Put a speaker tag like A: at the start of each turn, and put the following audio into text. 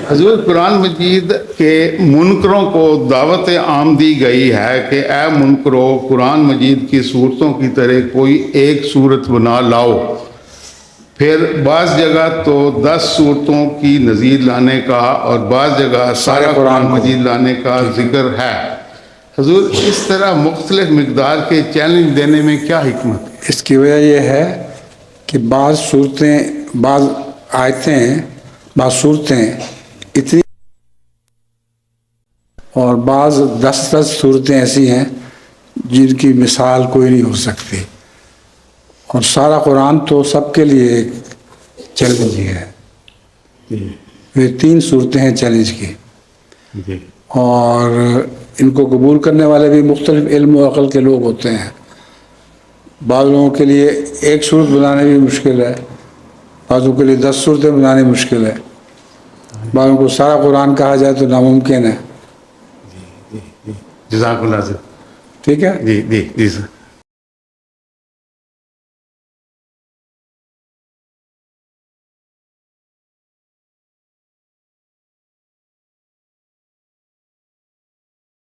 A: حضور قرآن مجید کے منکروں کو دعوت عام دی گئی ہے کہ اے منکرو قرآن مجید کی صورتوں کی طرح کوئی ایک صورت بنا لاؤ. پھر بعض جگہ تو 10 صورتوں کی نظیر لانے کا اور بعض جگہ سارا قرآن مجید لانے کا ذکر ہے. حضور اس طرح مختلف مقدار کے چیلنج دینے میں کیا حکمت ہے؟
B: اس کی وجہ یہ ہے کہ بعض صورتیں، بعض آیتیں، بعض صورتیں اتنی اور بعض 10 صورتیں ایسی ہیں جن کی مثال کوئی نہیں ہو سکتی، اور سارا قرآن تو سب کے لیے ایک چیلنج ہی ہے. یہ 3 صورتیں ہیں چیلنج کی، اور ان کو قبول کرنے والے بھی مختلف علم و عقل کے لوگ ہوتے ہیں. بعض لوگوں کے لیے ایک صورت بنانے بھی مشکل ہے، بعضوں کے لیے 10 صورتیں بنانی مشکل ہے، بعضوں کو سارا قرآن کہا جائے تو ناممکن ہے.
A: جزاک اللہ.
B: ٹھیک ہے.
A: جی جی جی سر.